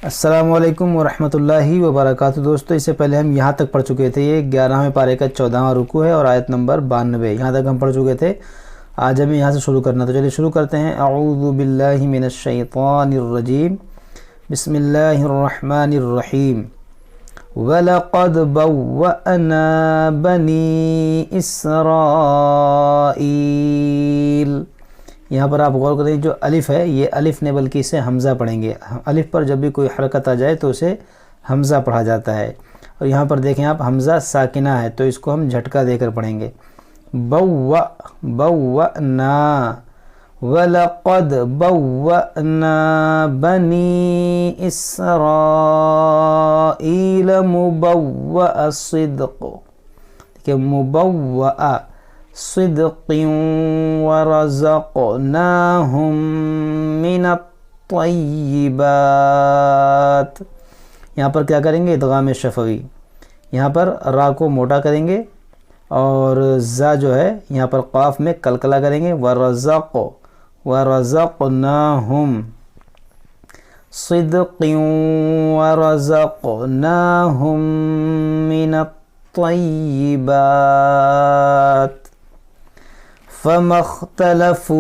अस्सलामुअलैकुम वरहमतुल्लाहि वबरकातुहू। दोस्तों, इससे पहले हम यहाँ तक पढ़ चुके थे। ये 11वें पारे का 14वां रुकू है और आयत नंबर 92 यहाँ तक हम पढ़ चुके थे। आज हमें यहाँ से शुरू करना, तो चलिए शुरू करते हैं। अऊज़ु बिल्लाहि मिनश शैतानिर रजीम, बिस्मिल्लाहिर रहमानिर रहीम। वलक़द बव्वअना बनी इसराईल। यहाँ पर आप गौर करें, जो अलिफ़ है ये अलिफ़ ने बल्कि इसे हमज़ा पढ़ेंगे। अलिफ़ पर जब भी कोई हरकत आ जाए तो उसे हमज़ा पढ़ा जाता है। और यहाँ पर देखें आप, हमज़ा साकिना है तो इसको हम झटका देकर पढ़ेंगे। बव्वअना, वलक़द बव्वअना बनी इसराईल मुबव्वअ सिद्क़। देखिए, मुबव्वअ सिद्क़िन वरज़क़नाहुम मिनत्तय्यिबात। यहाँ पर क्या करेंगे, इदगाम शफ़वी। यहाँ पर रा को मोटा करेंगे और ज़ा जो है यहाँ पर क़ाफ में कलकला करेंगे। वरज़क़नाहुम सिद्क़िन वरज़क़नाहुम मिनत्तय्यिबात फमख्तलफू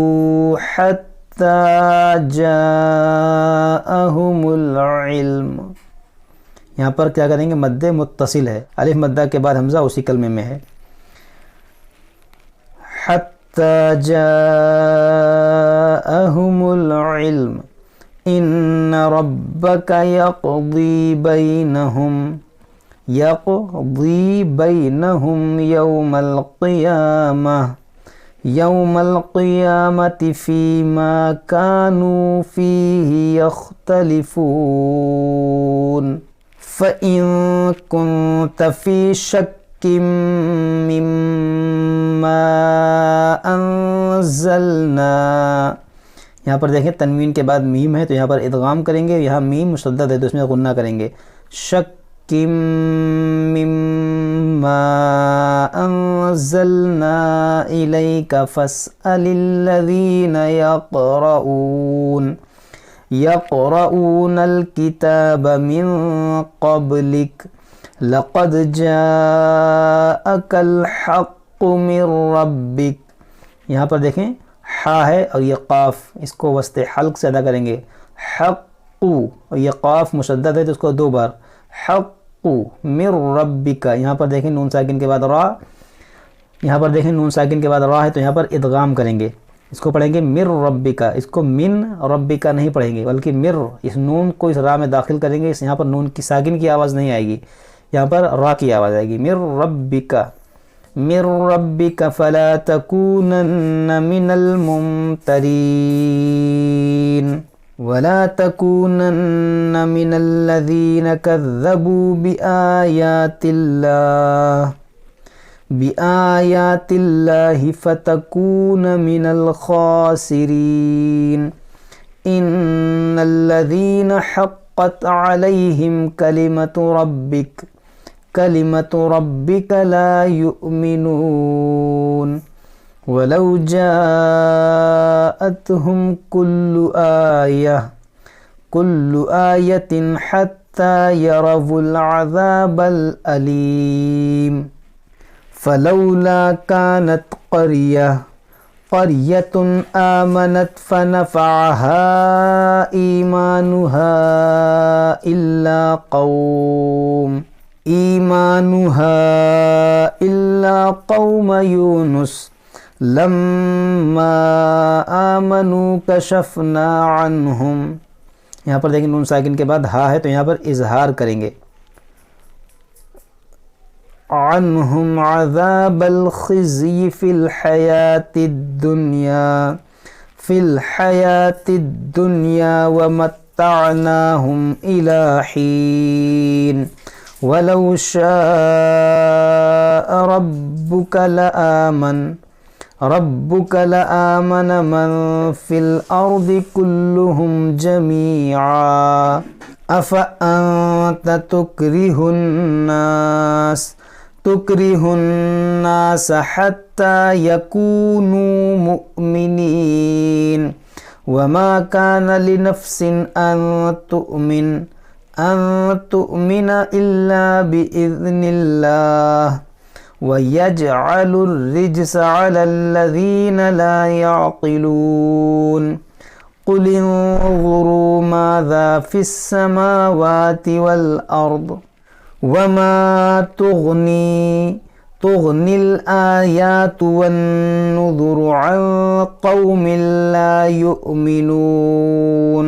हत्ता जाअहुमुल इल्म। यहाँ पर क्या करेंगे, मद्दे मुत्तसिल है, अलिफ मद्दा के बाद हमज़ा उसी कलमे में है। हत्ता जाअहुमुल इल्म इन्न रब्बका यक़दी बैनहुम यौमल क़ियामति फ़ीमा कानू फ़ीही यख्तलिफ़ून फ़इन कुन्त फ़ी शक्किम मिम्मा अंज़लना। यहाँ पर देखें, तनवीन के बाद मीम है तो यहाँ पर इदगाम करेंगे। यहाँ मीम मुशद्दद है तो इसमें गुन्ना करेंगे। शक्किम मिम्मा अंज़लना इलैका फ़स्अलिल्लज़ीना यक़रऊनल किताब मिन क़ब्लिक लक़द जाअकल हक़्क़ु मिर रब्बिक। यहाँ पर देखें, हा है और ये क़ाफ, इसको वस्ते हल्क से अदा करेंगे। हक़्क़ु, और ये क़ाफ मुशद्दद है तो इसको दो बार। हक़्क़ु मिर रब्बिका। यहाँ पर देखें, नून साकिन के बाद रा, यहाँ पर देखें नून साकिन के बाद रा है तो यहाँ पर इदगाम करेंगे। इसको पढ़ेंगे मिर रब्बिका, इसको मिन रब्बिका नहीं पढ़ेंगे बल्कि मिर, इस नून को इस रा में दाखिल करेंगे। इस यहाँ पर नून की साकिन की आवाज़ नहीं आएगी, यहाँ पर रा की आवाज़ आएगी। मिर रब्बिका फ़ला तकूनन्न मिनल मुमतरीन वला तकूनन्न मिनल्लज़ीना कज़्ज़बू बिआयातिल्लाहि फ़तकून मिनल ख़ासिरीन इन्नल्लज़ीना हक़्क़त अलैहिम कलिमतु रब्बिका ला युमिनून वलौ जाअतहुम कुल्लु आयतिन हत्ता यरवुल अज़ाबल अलीम फलौला कानत क़रियतुन आमनत फ़नफ़अहा ईमानुहा इल्ला क़ौम यूनुस लम्मा आमनू कशफ़ना अन्हुम। यहाँ पर देखिए, नून साकिन के बाद हा है तो यहाँ पर इजहार करेंगे। अन्हुम अज़ाबल ख़िज़्यि फ़िल हयातिद दुनिया व मत्तअनाहुम इला हीन वलौ शाअ रब्बुका लआमन मन फ़िल अर्दि कुल्लुहुम जमीआ अफ़अन्त तुक्रिहुन्नास हत्ता यकूनू मुअमिनीन वमा कान लिनफ्सिन अन तुअमिन अन तुमिना इल्ला बिइज़्निल्लाह व यजअलुर रिज्स अलल्लज़ीना ला यअक़िलून क़ुल इंज़ुरू माज़ा फ़िस्समावाति वल अर्द वमा तुग़निल आयातु वन्नुज़ुरु अन क़ौमिन ला युमिनून।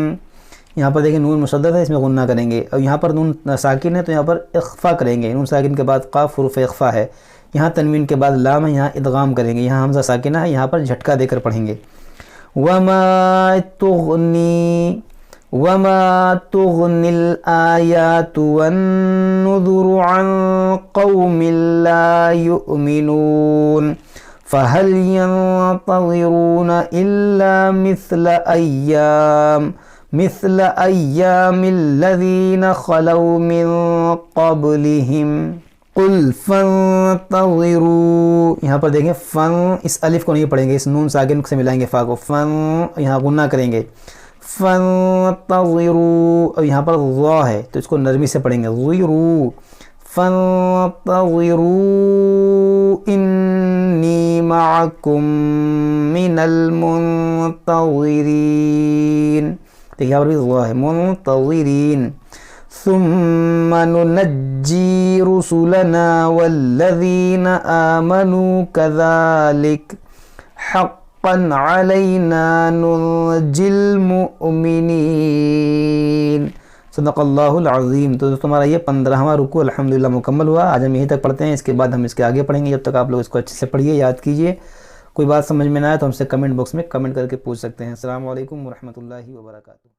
यहाँ पर देखिए नून मुशद्दद है, इसमें गुन्ना करेंगे, और यहाँ पर नून साकिन है तो यहाँ पर इख्फ़ा करेंगे। नून साकिन के बाद क़ाफ हुरूफ़ इख्फ़ा है, यहाँ तनवीन के बाद लाम है, यहाँ इदगाम करेंगे। यहाँ हमज़ा साकिना है, यहाँ पर झटका देकर पढ़ेंगे। वमा तुग़निल आयातु वन्नुज़ुरु अन क़ौमिन ला युमिनून फ़हल यंतज़िरून इल्ला मिस्ल अय्यामिल्लज़ीना ख़लौ मिन क़ब्लिहिम कुल फ़ंतज़िरू। यहाँ पर देखें फ़न, इस अलिफ को नहीं पढ़ेंगे, इस नून साकिन से मिलाएंगे फ़ा को। फ़न यहाँ गुन्ना करेंगे, फ़ंतज़िरू। और यहाँ पर ज़ा है तो इसको नरमी से पढ़ेंगे, ज़िरू। फ़ंतज़िरू इन्नी मअकुम मिनल मुंतज़िरीन। देखिए यहाँ पर भी ज़ा है, मुंतज़िरीन। सुम्मा नुनज्जी रुसुलना वल्लज़ीना आमनू कज़ालिक हक़्क़न अलैना नुनज्जिल मुअमिनीन। सदक़ल्लाहुल अज़ीम। तो दोस्तों हमारा ये 15वां रुकू अल्हम्दुलिल्लाह मुकम्मल हुआ। आज हम यहीं तक पढ़ते हैं, इसके बाद हम इसके आगे पढ़ेंगे। जब तक आप लोग इसको अच्छे से पढ़िए, याद कीजिए। कोई बात समझ में ना आए तो हमसे कमेंट बॉक्स में कमेंट करके पूछ सकते हैं। अस्सलामु अलैकुम व रहमतुल्लाहि व बरकातुहू।